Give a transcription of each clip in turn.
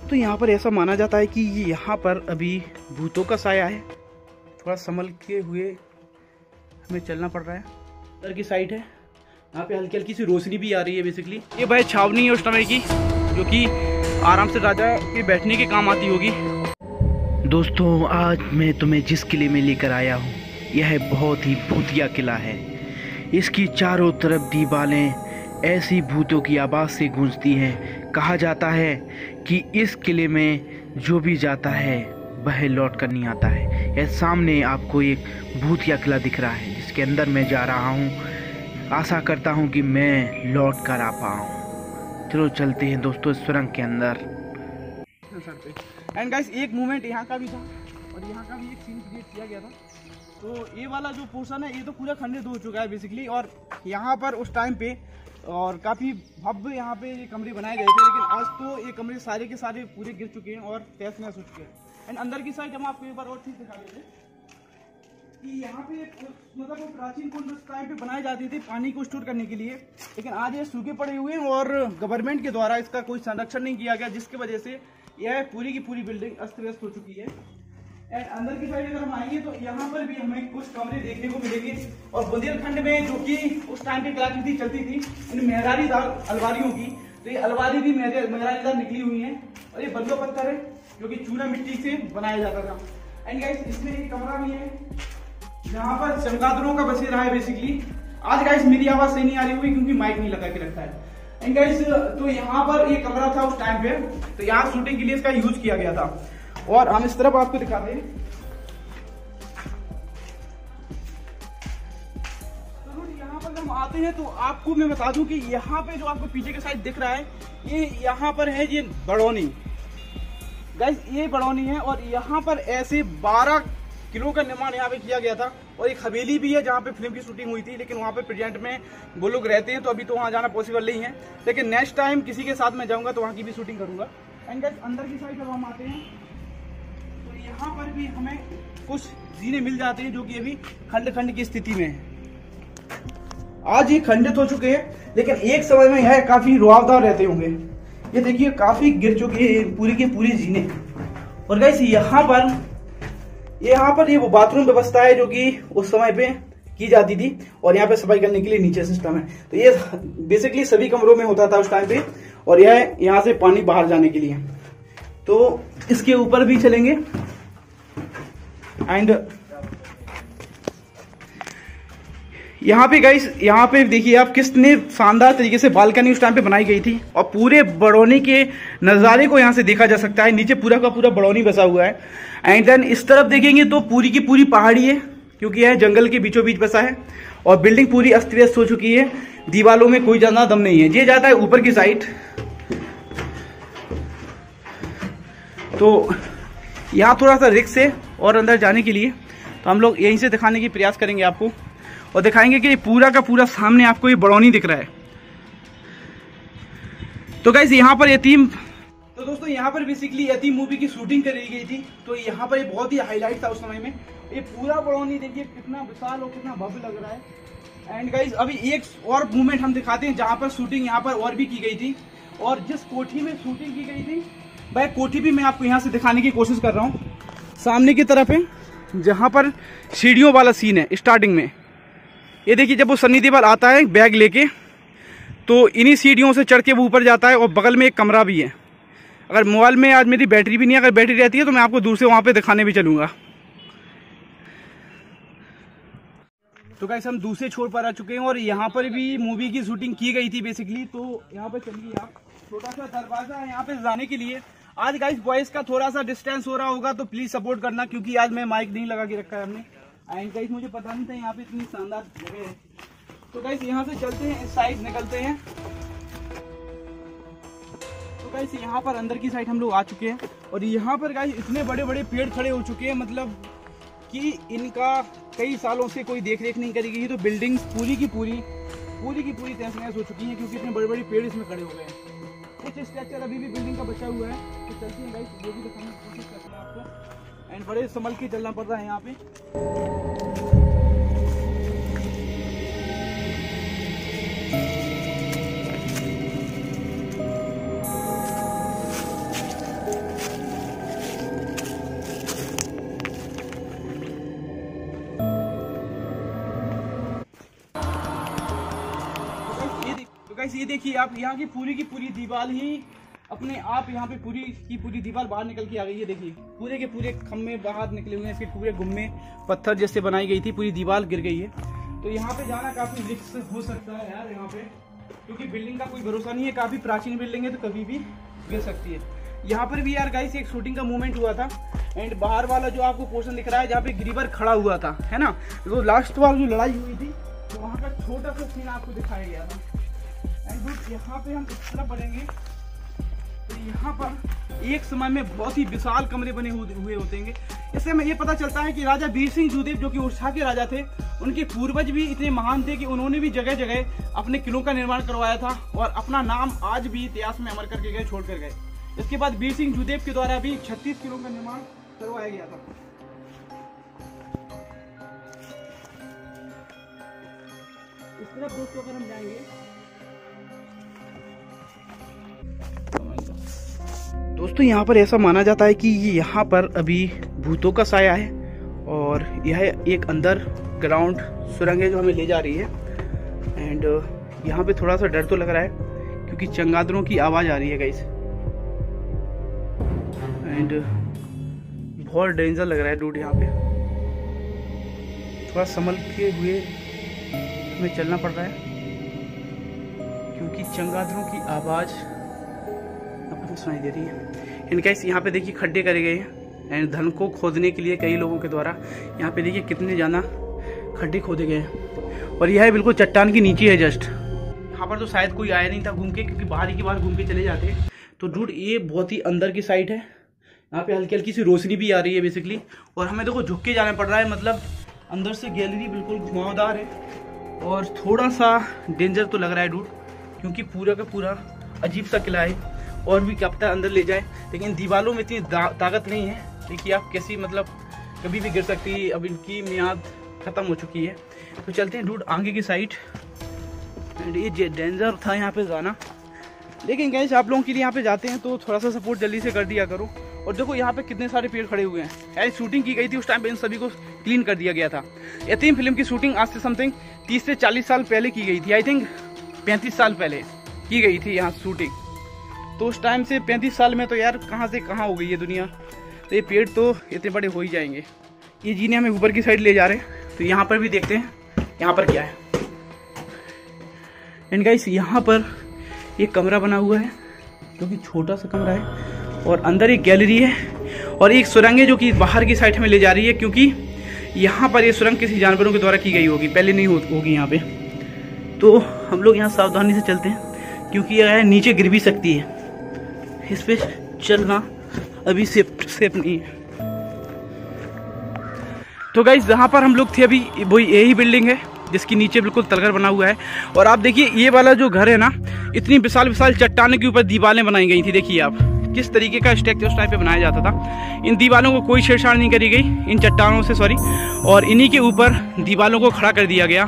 दोस्तों यहाँ पर ऐसा माना जाता है कि ये यहाँ पर अभी भूतों का साया है। थोड़ा संभल के हुए हमें चलना पड़ रहा है। इधर की साइड है, यहाँ पे हल्की हल्की सी रोशनी भी आ रही है। बेसिकली ये भाई छावनी है उस समय की, जो कि आराम से राजा के बैठने के काम आती होगी। दोस्तों आज मैं तुम्हें जिस किले में लेकर आया हूँ, यह बहुत ही भूतिया किला है। इसकी चारों तरफ दीवारें ऐसी भूतों की आवाज़ से गूंजती हैं। कहा जाता है कि इस किले में जो भी जाता है वह लौट कर नहीं आता है। यह सामने आपको एक भूतिया किला दिख रहा है, जिसके अंदर मैं जा रहा हूँ। आशा करता हूँ कि मैं लौट कर आ पाऊँ। चलो चलते हैं दोस्तों सुरंग के अंदर। एंड गाइस एक मूवमेंट यहाँ का भी था और यहाँ का भी एक सीन क्रिएट किया गया था। तो ये वाला जो पोर्शन है ये तो पूरा खंडित हो चुका है बेसिकली। और यहाँ पर उस टाइम पे और काफ़ी भव्य यहाँ पे ये कमरे बनाए गए थे, लेकिन आज तो ये कमरे सारे के सारे पूरे गिर चुके हैं और तहस नहस हो चुके हैं। एंड अंदर की साइड हम आपको एक बार और चीज़ दिखा देते हैं कि यहाँ पे मतलब वो प्राचीन कुंड उस टाइम पे बनाए जाते थे पानी को स्टोर करने के लिए, लेकिन आज ये सूखे पड़े हुए हैं और गवर्नमेंट के द्वारा इसका कोई संरक्षण नहीं किया गया, जिसकी वजह से यह पूरी की पूरी बिल्डिंग अस्त व्यस्त हो चुकी है। एंड अंदर की साइड अगर हम आएंगे तो यहाँ पर भी हमें कुछ कमरे देखने को मिलेंगे। और बुंदेलखंड में जो कि उस टाइम पे कलाकृति चलती थी इन मेहरारीदार अलमारियों की, तो ये अलमारी भी मेहरारीदार निकली हुई है। और ये बल्लो पत्थर है जो कि चूना मिट्टी से बनाया जाता था। एंड गाइस इसमें एक कमरा भी है जहाँ पर चमगादड़ों का बसेरा है बेसिकली। आज गाइस मेरी आवाज सही नहीं आ रही हुई क्योंकि माइक नहीं लगा के रखा है। एंड गाइस तो यहाँ पर ये कमरा था उस टाइम पे, तो यहाँ शूटिंग के लिए इसका यूज किया गया था। और हम इस तरफ आपको दिखाते हैं। तो यहाँ पर हम आते हैं तो आपको मैं बता दूं कि यहाँ पे जो आपको पीछे के साइड दिख रहा है ये यहाँ पर है ये बड़ौनी। गाइस ये बड़ौनी है और यहाँ पर ऐसे 12 किलो का निर्माण यहाँ पे किया गया था। और एक हवेली भी है जहाँ पे फिल्म की शूटिंग हुई थी, लेकिन वहाँ पे प्रेजेंट में वो लोग रहते हैं तो अभी तो वहाँ जाना पॉसिबल नहीं है, लेकिन नेक्स्ट टाइम किसी के साथ मैं जाऊँगा तो वहाँ की भी शूटिंग करूँगा। एंड गाइस अंदर की साइड जब हम आते हैं तो यहाँ पर भी हमें कुछ जीने मिल जाते हैं जो कि अभी खंड खंड की स्थिति में है। आज ये खंडित हो चुके हैं, लेकिन एक समय में यह काफी रुआवदार रहते होंगे। ये देखिए काफी गिर चुके हैं पूरी के पूरी जीने। और गाइस यहाँ पर ये वो बाथरूम व्यवस्था है जो कि उस समय पे की जाती थी और यहाँ पे सफाई करने के लिए नीचे सिस्टम है। तो ये बेसिकली सभी कमरों में होता था उस टाइम पे, और यह यहाँ से पानी बाहर जाने के लिए। तो इसके ऊपर भी चलेंगे। एंड यहाँ पे गाइस यहाँ पे देखिए आप कितने शानदार तरीके से बालकनी उस टाइम पे बनाई गई थी और पूरे बड़ौनी के नज़ारे को यहाँ से देखा जा सकता है। नीचे पूरा का पूरा बड़ौनी बसा हुआ है। एंड देन इस तरफ देखेंगे तो पूरी की पूरी पहाड़ी है, क्योंकि यह जंगल के बीचों बीच बसा है। और बिल्डिंग पूरी अस्त व्यस्त हो चुकी है, दीवारों में कोई ज्यादा दम नहीं है। ये जाता है ऊपर की साइड। तो यहाँ थोड़ा सा रिस्क है और अंदर जाने के लिए, तो हम लोग यहीं से दिखाने की प्रयास करेंगे आपको और दिखाएंगे कि पूरा का पूरा सामने आपको ये बड़ौनी दिख रहा है। तो गाइस यहाँ पर यतीम, तो दोस्तों यहाँ पर बेसिकली यतीम मूवी की शूटिंग करी गई थी। तो यहाँ पर ये बहुत ही हाईलाइट था उस समय में। ये पूरा बड़ौनी देखिए कितना विशाल और कितना भव्य लग रहा है। एंड गाइस अभी एक और मूवमेंट हम दिखाते हैं जहाँ पर शूटिंग यहाँ पर और भी की गई थी। और जिस कोठी में शूटिंग की गई थी वह कोठी भी मैं आपको यहाँ से दिखाने की कोशिश कर रहा हूँ। सामने की तरफ है जहाँ पर सीढ़ियों वाला सीन है स्टार्टिंग में। ये देखिए जब वो सन्नी देओल आता है बैग लेके, तो इन्हीं सीढ़ियों से चढ़ के वो ऊपर जाता है और बगल में एक कमरा भी है। अगर मोबाइल में आज मेरी बैटरी भी नहीं है, अगर बैटरी रहती है तो मैं आपको दूर से वहाँ पे दिखाने भी चलूँगा। तो गाइस हम दूसरे छोर पर आ चुके हैं और यहाँ पर भी मूवी की शूटिंग की गई थी बेसिकली। तो यहाँ पर चलिए आप, छोटा सा दरवाजा है यहाँ पे जाने के लिए। आज गाइस वॉइस का थोड़ा सा डिस्टेंस हो रहा होगा तो प्लीज सपोर्ट करना, क्योंकि आज मैं माइक नहीं लगा के रखा है हमने। एंड गाइस मुझे पता नहीं था यहाँ पे इतनी शानदार जगह है। तो गाइस यहाँ से चलते हैं, इस साइड निकलते हैं। तो गाइस यहाँ पर अंदर की साइड हम लोग आ चुके हैं और यहाँ पर गाइस इतने बड़े बड़े पेड़ खड़े हो चुके हैं, मतलब कि इनका कई सालों से कोई देख रेख नहीं करी गई। तो बिल्डिंग्स पूरी की पूरी तहस नहस हो चुकी हैं, क्योंकि इतने बड़े बड़े पेड़ इसमें खड़े हो गए हैं। कुछ स्ट्रक्चर अभी भी बिल्डिंग का बचा हुआ है। तो चलते हैं गाइस, वो भी दिखाने की कोशिश करते हैं आपको। एंड बड़े संभल के चलना पड़ रहा है यहाँ पे। ये देखिए आप, यहाँ की पूरी दीवार ही अपने आप यहाँ पे पूरी की पूरी दीवार बाहर निकल के आ गई है। देखिए पूरे के पूरे खम्भे बाहर निकले हुए हैं, इसके पूरे गुम्मे पत्थर जैसे बनाई गई थी, पूरी दीवार गिर गई है। तो यहाँ पे जाना काफी रिस्क हो सकता है यार यहाँ पे, क्योंकि बिल्डिंग का कोई भरोसा नहीं है, काफी प्राचीन बिल्डिंग है तो कभी भी गिर सकती है। यहाँ पर भी यार गाइस एक शूटिंग का मूवमेंट हुआ था, एंड बाहर वाला जो आपको पोर्शन दिख रहा है जहाँ पे गिरीवर खड़ा हुआ था, है ना, तो लास्ट वाली जो लड़ाई हुई थी तो वहाँ का छोटा सा सीन आपको दिखाया गया था। एंड यहाँ पे हम इस तरफ बढ़ेंगे तो यहाँ पर एक समय में बहुत ही विशाल कमरे बने हुए होते हैं। इससे हमें ये पता चलता है कि राजा वीर सिंह जूदेव जो कि उड़ीसा के राजा थे, उनके पूर्वज भी इतने महान थे कि उन्होंने भी जगह जगह अपने किलों का निर्माण करवाया था और अपना नाम आज भी इतिहास में अमर करके गए, छोड़ कर गए। इसके बाद वीर सिंह जूदेव के द्वारा भी 36 किलों का निर्माण करवाया गया था। इस तरफ दोस्तों अगर हम जाएंगे, दोस्तों यहाँ पर ऐसा माना जाता है कि यहाँ पर अभी भूतों का साया है और यह एक अंदर ग्राउंड सुरंग है जो हमें ले जा रही है। एंड यहाँ पे थोड़ा सा डर तो लग रहा है क्योंकि चमगादड़ों की आवाज़ आ रही है गाइस, एंड बहुत डेंजर लग रहा है डूड। यहाँ पे थोड़ा संभल के हुए हमें चलना पड़ रहा है क्योंकि चमगादड़ों की आवाज़ आपको सुनाई दे रही है। एंड गाइस यहाँ पे देखिए खड्डे करे गए हैं एंड धन को खोदने के लिए कई लोगों के द्वारा यहाँ पे देखिए कितने ज़्यादा खड्डे खोदे गए हैं और यह है बिल्कुल चट्टान के नीचे है जस्ट। यहाँ पर तो शायद कोई आया नहीं था घूम के, क्योंकि बाहर ही के बाहर घूम के चले जाते हैं। तो डूड ये बहुत ही अंदर की साइड है, यहाँ पे हल्की हल्की सी रोशनी भी आ रही है बेसिकली, और हमें देखो झुक के जाना पड़ रहा है, मतलब अंदर से गैलरी बिल्कुल घुमावदार है और थोड़ा सा डेंजर तो लग रहा है डूड, क्योंकि पूरा का पूरा अजीब सा किला है और भी क्या पता अंदर ले जाए, लेकिन दीवारों में इतनी ताकत नहीं है। देखिए आप कैसी, मतलब कभी भी गिर सकती है, अब इनकी मियाद खत्म हो चुकी है। तो चलते हैं डूड आगे की साइड। एंड ये डेंजर था यहाँ पे जाना, लेकिन गाइस आप लोगों के लिए यहाँ पे जाते हैं तो थोड़ा सा सपोर्ट जल्दी से कर दिया करो। और देखो यहाँ पे कितने सारे पेड़ खड़े हुए हैं, ऐसी शूटिंग की गई थी उस टाइम पे, इन सभी को क्लीन कर दिया गया था। यतीम फिल्म की शूटिंग आज से समथिंग 30 से 40 साल पहले की गई थी, आई थिंक 35 साल पहले की गई थी यहाँ शूटिंग। तो उस टाइम से 35 साल में तो यार कहाँ से कहाँ हो गई है दुनिया, तो ये पेड़ तो इतने बड़े हो ही जाएंगे। ये जी ने हमें ऊपर की साइड ले जा रहे हैं, तो यहाँ पर भी देखते हैं यहाँ पर क्या है। एंड गाइस यहाँ पर एक कमरा बना हुआ है जो कि छोटा सा कमरा है और अंदर एक गैलरी है और एक सुरंग है जो कि बाहर की साइड हमें ले जा रही है, क्योंकि यहाँ पर ये सुरंग किसी जानवरों के द्वारा की गई होगी, पहले नहीं होगी यहाँ पे। तो हम लोग यहाँ सावधानी से चलते हैं क्योंकि यह नीचे गिर भी सकती है, इस पे चलना अभी सेफ नहीं है। तो गाइस जहाँ पर हम लोग थे अभी वही यही बिल्डिंग है जिसके नीचे बिल्कुल तलघर बना हुआ है। और आप देखिए ये वाला जो घर है ना, इतनी विशाल विशाल चट्टानों के ऊपर दीवारें बनाई गई थी। देखिए आप किस तरीके का स्ट्रक्चर उस टाइप पे बनाया जाता था। इन दीवारों को कोई छेड़छाड़ नहीं करी गई, इन चट्टानों से सॉरी, और इन्हीं के ऊपर दीवारों को खड़ा कर दिया गया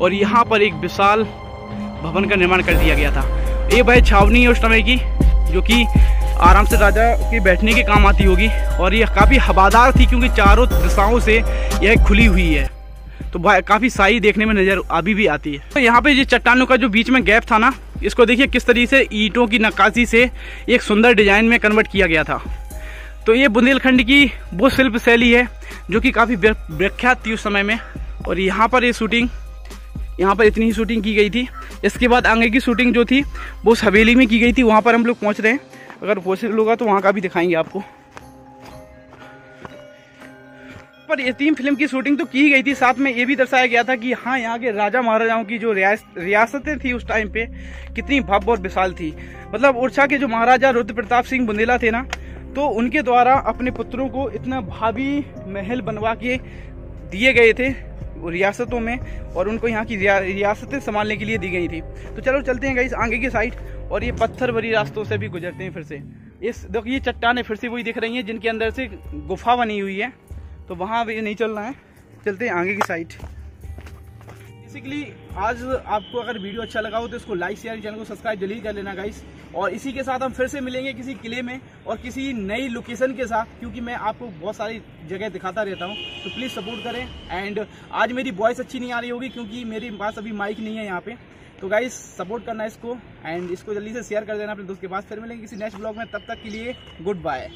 और यहाँ पर एक विशाल भवन का निर्माण कर दिया गया था। ये भाई छावनी है उस समय की, जो कि आराम से राजा के बैठने के काम आती होगी, और यह काफ़ी हवादार थी क्योंकि चारों दिशाओं से यह खुली हुई है, तो काफ़ी साई देखने में नज़र अभी भी आती है। तो यहाँ पे ये चट्टानों का जो बीच में गैप था ना, इसको देखिए किस तरीके से ईंटों की नक्काशी से एक सुंदर डिजाइन में कन्वर्ट किया गया था। तो ये बुंदेलखंड की वो शिल्प शैली है जो कि काफ़ी विख्यात थी उस समय में। और यहाँ पर ये शूटिंग, यहाँ पर इतनी ही शूटिंग की गई थी। इसके बाद आगे की शूटिंग जो थी वो उस हवेली में की गई थी, वहाँ पर हम लोग पहुँच रहे हैं। अगर पॉसिबल होगा तो वहाँ का भी दिखाएंगे आपको। पर यतीम फिल्म की शूटिंग तो की गई थी, साथ में ये भी दर्शाया गया था कि हाँ यहाँ के राजा महाराजाओं की जो रियासतें थी उस टाइम पे कितनी भव्य और विशाल थी। मतलब उड़ीसा के जो महाराजा रुद्र प्रताप सिंह बुंदेला थे ना, तो उनके द्वारा अपने पुत्रों को इतना भावी महल बनवा के दिए गए थे रियासतों में, और उनको यहाँ की रियासतें संभालने के लिए दी गई थी। तो चलो चलते हैं गाइस आगे की साइड, और ये पत्थर भरी रास्तों से भी गुजरते हैं फिर से। इस देखिए ये चट्टानें फिर से वही दिख रही हैं जिनके अंदर से गुफा बनी हुई है, तो वहाँ भी नहीं चलना है, चलते हैं आगे की साइड। बेसिकली आज आपको अगर वीडियो अच्छा लगा हो तो इसको लाइक शेयर, चैनल को सब्सक्राइब जल्दी कर लेना गाइस। और इसी के साथ हम फिर से मिलेंगे किसी किले में और किसी नई लोकेशन के साथ, क्योंकि मैं आपको बहुत सारी जगह दिखाता रहता हूँ, तो प्लीज़ सपोर्ट करें। एंड आज मेरी वॉइस अच्छी नहीं आ रही होगी क्योंकि मेरे पास अभी माइक नहीं है यहाँ पे, तो गाइस सपोर्ट करना इसको, एंड इसको जल्दी से शेयर कर देना अपने दोस्त के पास। फिर मिलेंगे किसी नेक्स्ट ब्लॉग में, तब तक के लिए गुड बाय।